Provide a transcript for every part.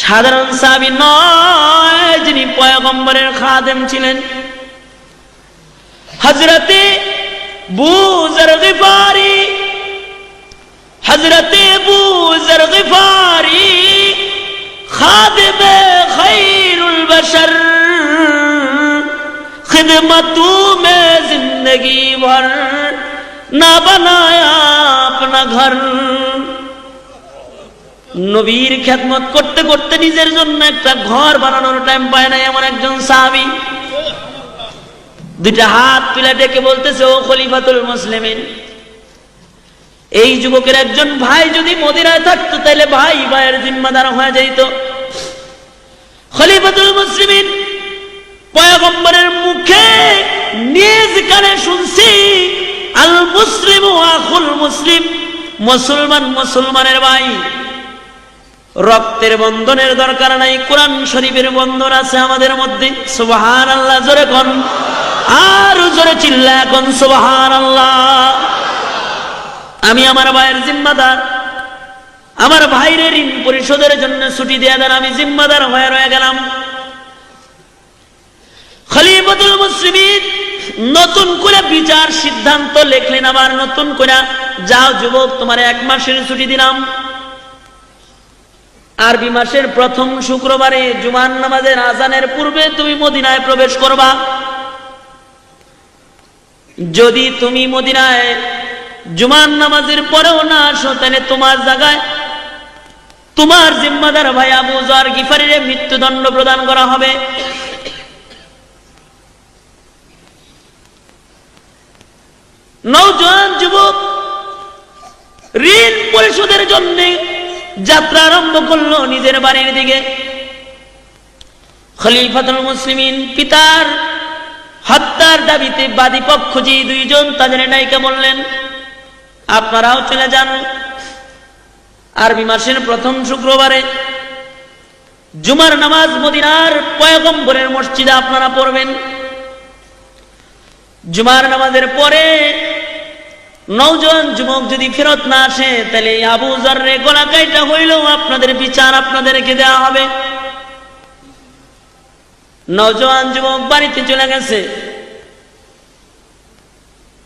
সাধারণ সাহাবী নয়, যিনি পয়গম্বরের খাদেম ছিলেন। হযরতে আবু যর গিফারি, হযরতে আবু যর গিফারি খাদেমে খায়রুল বশর, खिदमतू में जिंदगी भर ना बनाया अपना घर। নবীর খেদমত করতে করতে নিজের জন্য একটা ঘর বানানোর টাইম পায় না এমন একজন সাহাবী দুইটা হাত তুলে ডেকে বলতেছে, ও খলিফাতুল মুসলিমিন, এই যুবকের একজন ভাই যদি মদিনায় থাকতো তাহলে ভাই ভাইয়ের জিম্মাদার হয়ে যেত। খলিফাতুল মুসলিমিন পয়গম্বরের মুখে নিজ কানে শুনছি, আল মুসলিমু আখুল মুসলিম, মুসলমান মুসলমানের ভাই। রক্তের বন্ধনের দরকার নাই, কোরআন শরীফের বন্ধন আছে আমাদের মধ্যে। সুবহানাল্লাহ জোরে কোন, আর জোরে চিল্লায় কোন সুবহানাল্লাহ। আমি আমার ভাইয়ের জিম্মাদার, আমার ভাইরে ঋণ পরিশোধের জন্য ছুটি দিয়ে দেন, আমি জিম্মাদার হয়ে রয়ে গেলাম। খলিফাতুল মুসলিমিন নতুন করে বিচার সিদ্ধান্ত লিখলেন, আবার নতুন করে, যাও যুবক, তোমার 1 মাসের ছুটি দিলাম। আরবি মাসের প্রথম শুক্রবারে জুমার নামাজের আজানের পূর্বে তুমি মদিনায় প্রবেশ করবা। যদি তুমি মদিনায় জুমার নামাজের পরেও না আসো, তাহলে তোমার জায়গায় তোমার জিম্মাদার ভাই আবু যর গিফারির মৃত্যুদণ্ড প্রদান করা হবে। নওজোয়ান যুবক ঋণ পরিশোধের জন্য যাত্রা আরম্ভ করলো নিজের বাড়ির দিকে। খলিফাতুল মুসলিমিন পিতার হত্যার দাবিতে বাদী পক্ষ যে দুইজন, তাদের নায়িকা বললেন, আপনারাও চলে যান। আরবি মাসের প্রথম শুক্রবারে জুমার নামাজ মদিনার পয়গম্বরের মসজিদে আপনারা পড়বেন। জুমার নামাজের পরে নওজোয়ান যুবক যদি ফেরত না আসে, তাহলে আবু যররে গলা কাইটা হইলেও আপনাদের বিচার আপনাদেরকে দেওয়া হবে। নওজোয়ান যুবক বাড়িতে চলে গেছে।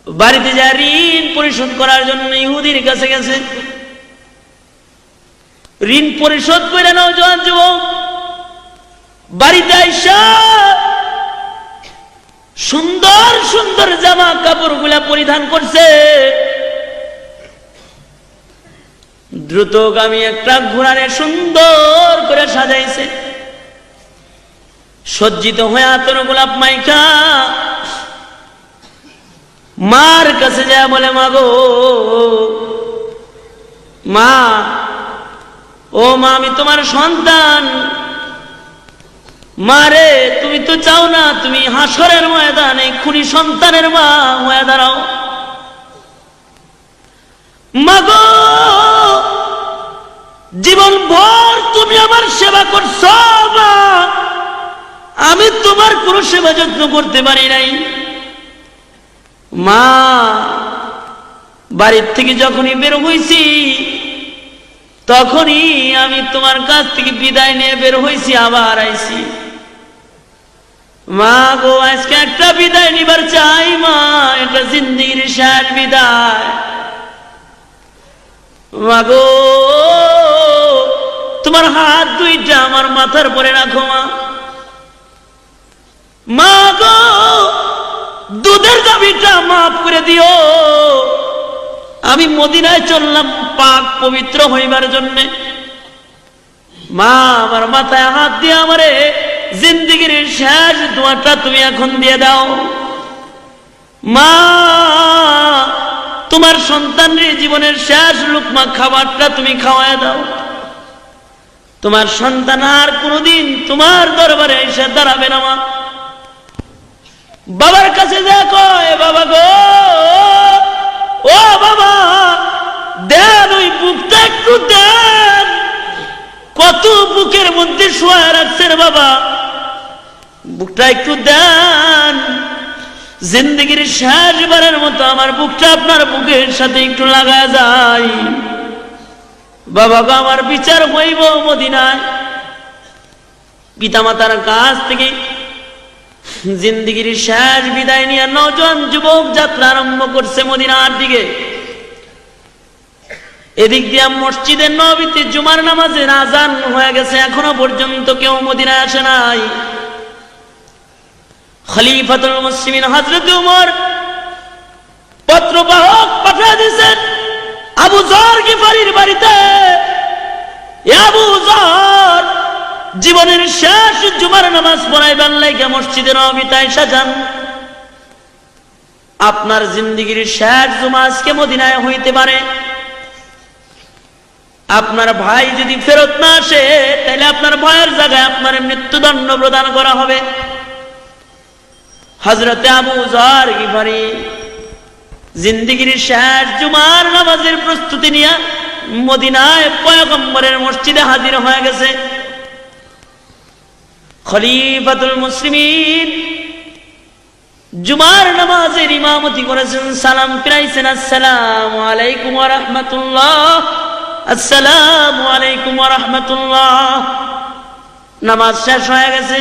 বাড়িতে যা ঋণ পরিশোধ করার জন্য ইহুদির কাছে গেছে। ঋণ পরিশোধ করে নওজোয়ান যুবক বাড়িতে আইসা সুন্দর সুন্দর জামা কাপড় গুলা পরিধান করছে। দ্রুতগামী একটা ঘোড়ারে সুন্দর করে সাজাইছে, সজ্জিত হয়ে আতর গোলাপ মাইকা মার কাছে যায় বলে, মা গো, মা, ও মা, আমি তোমার সন্তান। মারে, তুমি তো চাও না তুমি হাসরের ময়দানে খুনি সন্তানের মা হয়ে দাঁড়াও। মাগো, জীবন ভর তুমি আমার সেবা করছো, মা, আমি তোমার কোনো সেবা যত্ন করতে পারি নাই। মা, বাড়ির থেকে যখনই বের হইছি তখনই আমি তোমার কাছ থেকে বিদায় নিয়ে বের হইছি, আবার আইছি। মা গো, আজকে একটা বিদায় নিবার চাই মা, এটা জিন্দেগির শেষ বিদায়। মা গো, তোমার হাত দুইটা আমার মাথার পরে রাখো মা। মা গো, দুধের দাবিটা মাফ করে দিও। আমি মদিনায় চললাম পাক পবিত্র হইবার জন্যে। মা, আমার মাথায় হাত দিয়ে আমারে জিন্দেগির শেষ দোয়াটা তুমি এখন দিয়ে দাও। মা, তোমার সন্তানের জীবনের শেষ লুকমা খাবারটা তুমি খাওয়ায় দাও। তোমার সন্তান আর কোনোদিন তোমার দরবারে এসে দাঁড়াবে না। মা, বাবার কাছে যা কয়, বাবা গো, ও বাবা, দেন ওই বুকটা একটু দেন। কত বুকের মধ্যে শোয়া রাখছেন বাবা, বুকটা একটু দেন। জিন্দেগির শেষবারের মতো আমার বুকটা আপনার বুকের সাথে একটু লাগায় যায়। বাবা গো, আমার বিচার হইব মদিনায়, পিতামাতার কাছ থেকে জিন্দেগির শেষ বিদায় নিয়ে নওজোয়ান যুবক যাত্রা আরম্ভ করছে মদিনার দিকে। এদিক দিয়ে মসজিদের নববীতে জুমার নামাজের আজান হয়ে গেছে, এখনো পর্যন্ত কেউ মদিনায় আসে নাই। খলিফাতুল মুসলিমিন হযরত উমর পত্রবাহক পাঠিয়ে দিয়েছেন আবু যর গিফারির বাড়িতে। আবু যর জীবনের শেষ জুমার নামাজ পড়াইবার লাইগা মসজিদে নববীতে আইসা যান। আপনার জিন্দেগির শেষ জুমা আজকে মদিনায় হইতে পারে। আপনার ভাই যদি ফেরত না আসে তাহলে আপনার ভাইয়ের জায়গায় আপনার মৃত্যুদণ্ড প্রদান করা হবে। হযরতে আবু যর গিফারি জিন্দেগির শেষ জুমার নামাজের প্রস্তুতি নিয়ে মদিনায় পয়গম্বরের মসজিদে হাজির হয়ে গেছে। খলিফাতুল মুসলিমিন জুমার নামাজের ইমামতি করেছেন, সালাম ফিরাইছেন, আসসালামু আলাইকুম ওয়া রাহমাতুল্লাহ, আসসালামু আলাইকুম ওয়া রাহমাতুল্লাহ। নামাজ শেষ হয়ে গেছে।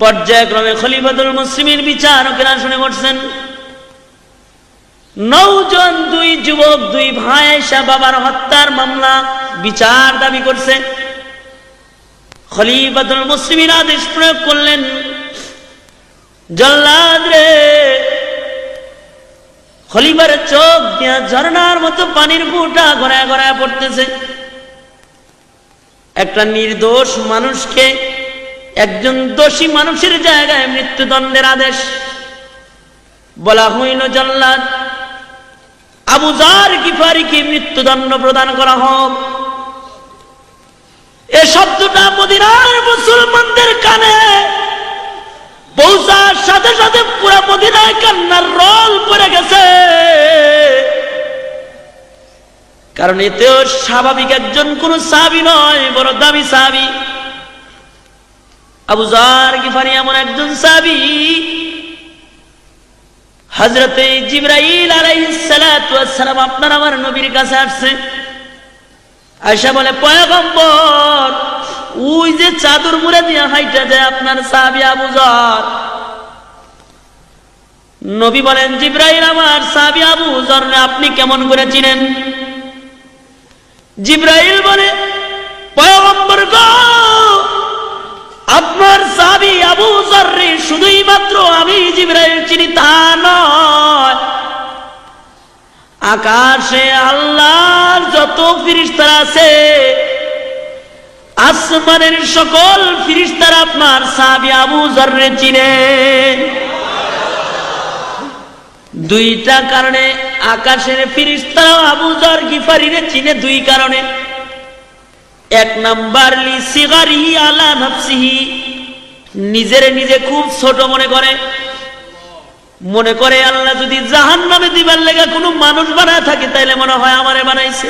পর্যায়ক্রমে খলিফাতুল মুসলিমিন বিচারকেরা শুনে করছেন। নওজোয়ান দুই যুবক, দুই ভাই এসে বাবার হত্যার মামলা বিচার দাবি করছে। খলিফাতুল মুসলিমিন আদেশ প্রয়োগ করলেন, জল্লাদ রে। খলিফার চোখ দিয়া ঝর্ণার মতো পানির ফোঁটা গড়ায় গড়ায় পড়তেছে। একটা নির্দোষ মানুষকে একজন দোষী মানুষের জায়গায় মৃত্যুদণ্ডের আদেশ। বলা হইল, জল্লাদ আবু যর গিফারিকে মৃত্যুদণ্ড প্রদান করা হোক। এ শব্দটা মদিনার মুসলমানদের কানে পৌঁছার সাথে সাথে পুরা মদিনায় কান্নার রোল পড়ে গেছে। কারণ এতেও স্বাভাবিক একজন কোন সাহাবী নয়, বড় দামি সাহাবী। আবু যর গিফারি এমন একজন সাহাবী, হযরতে জিবরাইল আলাইহিস সালাতু ওয়াস সালাম আপনার আমার নবীর কাছে আসছে। আয়েশা বলে, পয়গম্বর ওই যে চাদর মুড়ে দিয়ে হাইটা যায় আপনার সাহাবী আবু যর। নবী বলেন, জিবরাইল আমার সাহাবী আবু যর আপনি কেমন করে চিনেন? জিবরাইল বলে, পয়গম্বর গো, আপনার সাহাবী আবু যর শুধুই মাত্র আমি জিবরাইল চিনি তা নয়, আকাশে আল্লাহর যত ফেরেশতারা আছে, আসমানের সকল ফেরেশতারা আপনার সাহাবী আবু যর চিনে। দুইটা কারণে আকাশের ফেরেশতারা আবু যর গিফারিরে চিনে, দুই কারণে। এক নাম্বার, লি সিগারিহি আলা নাফসিহি, নিজের নিজে খুব ছোট মনে করে আল্লাহ যদি জাহান্নামে দিবার লেগে কোনো মানুষ বানায় থাকে তাইলে মনে হয় আমারে বানাইছে।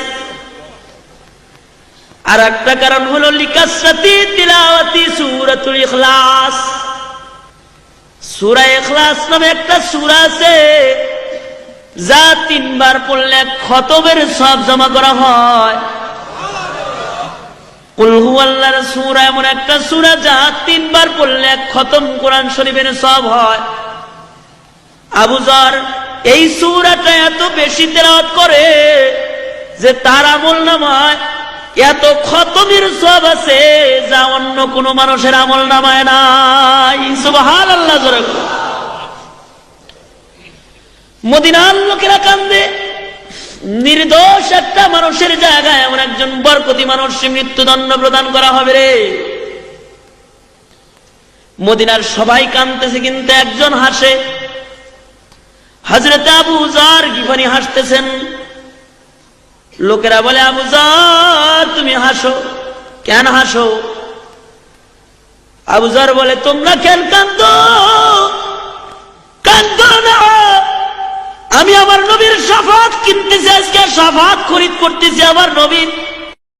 আর একটা কারণ হলো লিকাসরাতি তিলাওয়াতি সূরাতুল ইখলাস। সূরা ইখলাস নামে একটা সূরা আছে, যা 3 বার পড়লে খতমের সওয়াব জমা করা হয়। কুল হুয়াল্লাহর সূরা এমন একটা সূরা যা 3 বার পড়লে খতম কোরআন শরীফের সওয়াব হয়। আবু যর এই সূরাটা এত বেশি তেলাওয়াত করে যে তার আমলনামায় এত খতমের সওয়াব আছে যা অন্য কোন মানুষের আমলনামায় নাই। সুবহানাল্লাহ। জোরে মদিনার লোকেরা কান্দে, নির্দোষ একটা মানুষের জায়গায় এমন একজন বরকতি মানুষ মৃত্যুদণ্ড প্রদান করা হবে রে। মদিনার সবাই কাঁদতেছে, কিন্তু একজন হাসে। হযরত আবু যর গিফারি হাসতেছেন। লোকেরা বলে, আবু যর তুমি হাসো, কেন হাসো? আবু যর বলে, তোমরা কেন কান্দো? কান্দো না, আমি আমার নবীর শাফাত কিনতেছি, আজকে শাফাত খরিদ করতেছি আমার নবীর।